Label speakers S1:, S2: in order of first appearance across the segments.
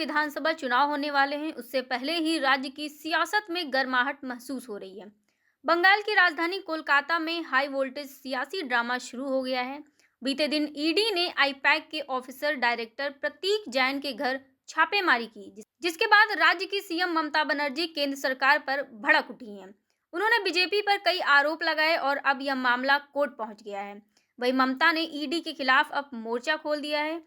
S1: विधानसभा चुनाव होने वाले हैं, उससे पहले ही राज्य की सियासत में गर्माहट महसूस हो रही है। बंगाल की राजधानी कोलकाता में हाई वोल्टेज सियासी ड्रामा शुरू हो गया है। बीते दिन ईडी ने आईपैक के ऑफिसर डायरेक्टर प्रतीक जैन के घर छापेमारी की, जिसके बाद राज्य की सीएम ममता बनर्जी केंद्र सरकार पर भड़क उठी हैं। उन्होंने बीजेपी पर कई आरोप लगाए और अब यह मामला कोर्ट पहुंच गया है। वहीं ममता ने ईडी के खिलाफ अब मोर्चा खोल दिया है।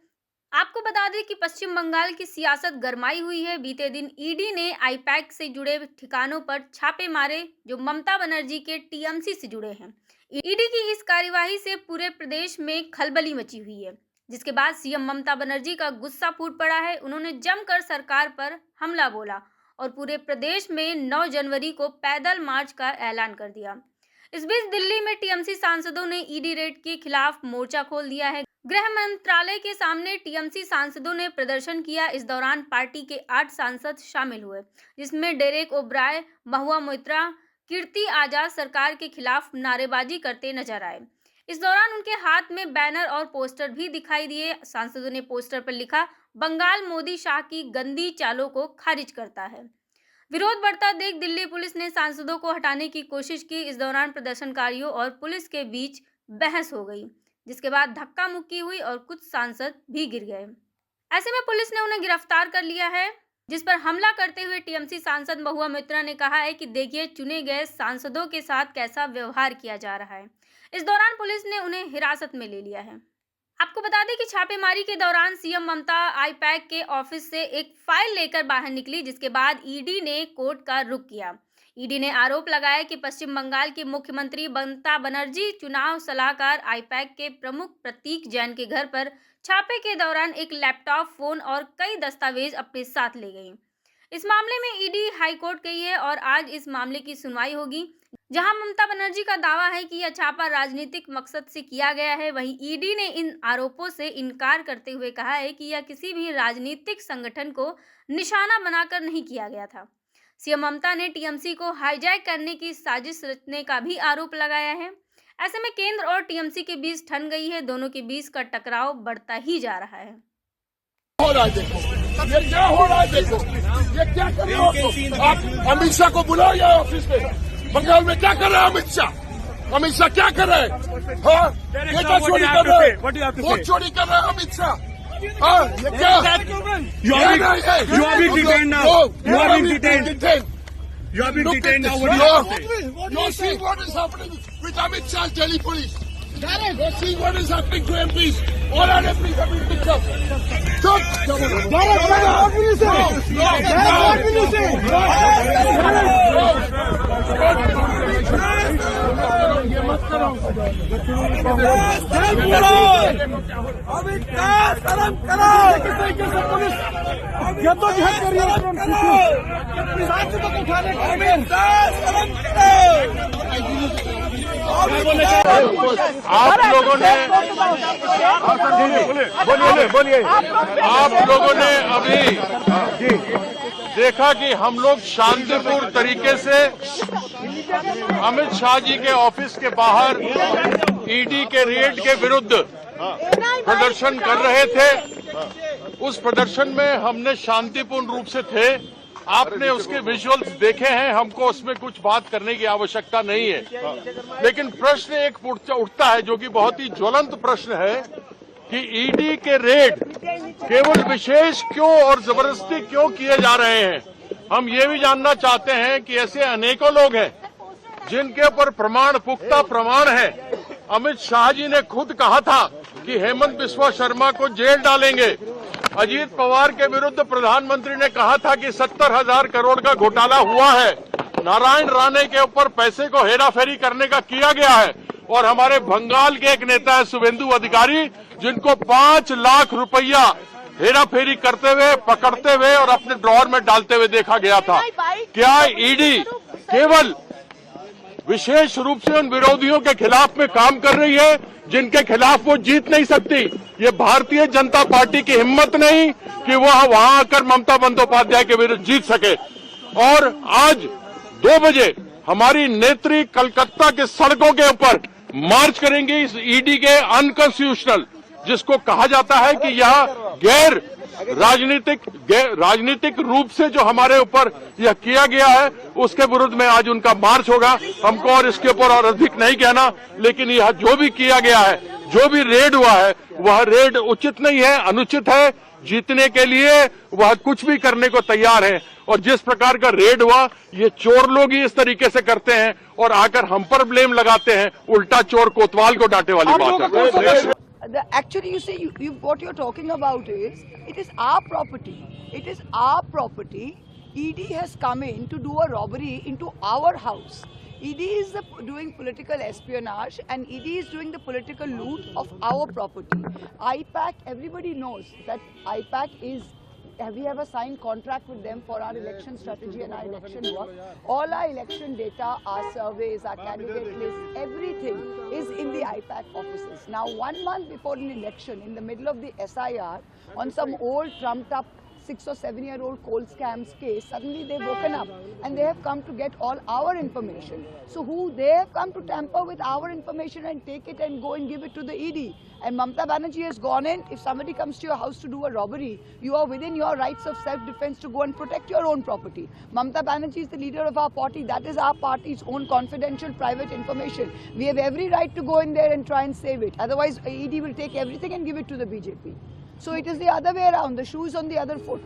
S1: आपको बता दें कि पश्चिम बंगाल की सियासत गरमाई हुई है। बीते दिन ईडी ने आईपैक से जुड़े ठिकानों पर छापे मारे जो ममता बनर्जी के टीएमसी से जुड़े हैं। ईडी की इस कार्यवाही से पूरे प्रदेश में खलबली मची हुई है, जिसके बाद सीएम ममता बनर्जी का गुस्सा फूट पड़ा है। उन्होंने जमकर सरकार पर हमला बोला और पूरे प्रदेश में 9 जनवरी को पैदल मार्च का ऐलान कर दिया। इस बीच दिल्ली में टीएमसी सांसदों ने ईडी रेड के खिलाफ मोर्चा खोल दिया है। गृह मंत्रालय के सामने टीएमसी सांसदों ने प्रदर्शन किया। इस दौरान पार्टी के 8 सांसद शामिल हुए, जिसमें डेरेक ओब्राय, महुआ मोइत्रा, कीर्ति आजाद सरकार के खिलाफ नारेबाजी करते नजर आए। इस दौरान उनके हाथ में बैनर और पोस्टर भी दिखाई दिए। सांसदों ने पोस्टर पर लिखा, बंगाल मोदी शाह की गंदी चालों को खारिज करता है। विरोध बढ़ता देख दिल्ली पुलिस ने सांसदों को हटाने की कोशिश की। इस दौरान प्रदर्शनकारियों और पुलिस के बीच बहस हो गई, जिसके बाद धक्का मुक्की हुई और कुछ सांसद भी गिर गए। ऐसे में पुलिस ने उन्हें गिरफ्तार कर लिया है, जिस पर हमला करते हुए टीएमसी सांसद महुआ मोइत्रा ने कहा है कि देखिए चुने गए सांसदों के साथ कैसा व्यवहार किया जा रहा है। इस दौरान पुलिस ने उन्हें हिरासत में ले लिया है। आपको बता दें कि छापेमारी के दौरान सीएम ममता आईपैक के ऑफिस से एक फाइल लेकर बाहर निकली, जिसके बाद ईडी ने कोर्ट का रुख किया। ईडी ने आरोप लगाया कि पश्चिम बंगाल की मुख्यमंत्री ममता बनर्जी चुनाव सलाहकार आईपैक के प्रमुख प्रतीक जैन के घर पर छापे के दौरान एक लैपटॉप, फोन और कई दस्तावेज अपने साथ ले गई। इस मामले में ईडी हाईकोर्ट गई है और आज इस मामले की सुनवाई होगी, जहां ममता बनर्जी का दावा है कि यह छापा राजनीतिक मकसद से किया गया है। वहीं ईडी ने इन आरोपों से इनकार करते हुए कहा है कि यह किसी भी राजनीतिक संगठन को निशाना बनाकर नहीं किया गया था। सीएम ममता ने टीएमसी को हाईजैक करने की साजिश रचने का भी आरोप लगाया है। ऐसे में केंद्र और टीएमसी के बीच ठन गई है। दोनों के बीच का टकराव बढ़ता ही जा रहा है।
S2: ये क्या हो रहा है? देखो ये क्या कर रहे हो आप? अमित शाह को बुलाओ यहाँ ऑफिस में। बंगाल में क्या कर रहे हैं अमित शाह? अमित शाह क्या कर रहे हैं? हाँ, ये क्या चोरी कर रहे हैं? बहुत चोरी कर रहे हैं अमित शाह। हाँ, ये क्या?
S3: You are being detained now. You are being detained. You are being detained now.
S2: You're seeing what is happening with Amit Shah's Delhi police. You're seeing what is happening to MPs. All our MPs have been picked up. ये मत करो।
S3: शर्म करो।
S2: Police जद्दोजहद कर रही है।
S4: आप लोगों ने बोलिए आप लोगों ने अभी देखा कि हम लोग शांतिपूर्ण तरीके से अमित शाह जी के ऑफिस के बाहर ईडी के रेड के विरुद्ध प्रदर्शन कर रहे थे। उस प्रदर्शन में हमने शांतिपूर्ण रूप से थे। आपने उसके विजुअल्स देखे हैं। हमको उसमें कुछ बात करने की आवश्यकता नहीं है, लेकिन प्रश्न एक उठता है जो कि बहुत ही ज्वलंत प्रश्न है कि ईडी के रेड केवल विशेष क्यों और जबरदस्ती क्यों किए जा रहे हैं। हम ये भी जानना चाहते हैं कि ऐसे अनेकों लोग हैं जिनके ऊपर पुख्ता प्रमाण है। अमित शाह जी ने खुद कहा था कि हेमंत बिस्वा शर्मा को जेल डालेंगे। अजीत पवार के विरुद्ध प्रधानमंत्री ने कहा था कि 70,000 करोड़ का घोटाला हुआ है। नारायण राणे के ऊपर पैसे को हेराफेरी करने का किया गया है। और हमारे बंगाल के एक नेता है शुभेंदु अधिकारी, जिनको 5 लाख रुपया हेराफेरी करते हुए, पकड़ते हुए और अपने ड्रॉर में डालते हुए देखा गया था। क्या ईडी केवल विशेष रूप से उन विरोधियों के खिलाफ में काम कर रही है जिनके खिलाफ वो जीत नहीं सकती? ये भारतीय जनता पार्टी की हिम्मत नहीं कि वह वहां आकर ममता बंदोपाध्याय के विरुद्ध जीत सके। और आज 2 बजे हमारी नेत्री कलकत्ता के सड़कों के ऊपर मार्च करेंगे इस ईडी के अनकॉन्स्टिट्यूशनल, जिसको कहा जाता है कि यह गैर राजनीतिक रूप से जो हमारे ऊपर यह किया गया है उसके विरुद्ध में आज उनका मार्च होगा। हमको और इसके ऊपर और अधिक नहीं कहना, लेकिन यह जो भी किया गया है, जो भी रेड हुआ है, वह रेड उचित नहीं है, अनुचित है। जीतने के लिए वह कुछ भी करने को तैयार है और जिस प्रकार का रेड हुआ, ये चोर लोग ही इस तरीके से करते हैं और आकर हम पर ब्लेम लगाते हैं। उल्टा चोर कोतवाल को डांटे वाली बात है।
S5: Actually, you see, what you're talking about is, it is our property. It is our property. ED has come in to do a robbery into our house. ED is doing political espionage and ED is doing the political loot of our property. IPAC, everybody knows that IPAC is, we have a signed contract with them for our election strategy and our election work. All our election data, our surveys, our candidate lists, everything is in the IPAC offices. Now, 1 month before an election, in the middle of the SIR, on some old trumped up 6 or 7 year old coal scams case, suddenly they've woken up and they have come to get all our information. So they have come to tamper with our information and take it and go and give it to the ED. And Mamata Banerjee has gone in. If somebody comes to your house to do a robbery, you are within your rights of self-defense to go and protect your own property. Mamata Banerjee is the leader of our party. That is our party's own confidential private information. We have every right to go in there and try and save it. Otherwise, ED will take everything and give it to the BJP. So it is the other way around. The shoe is on the other foot.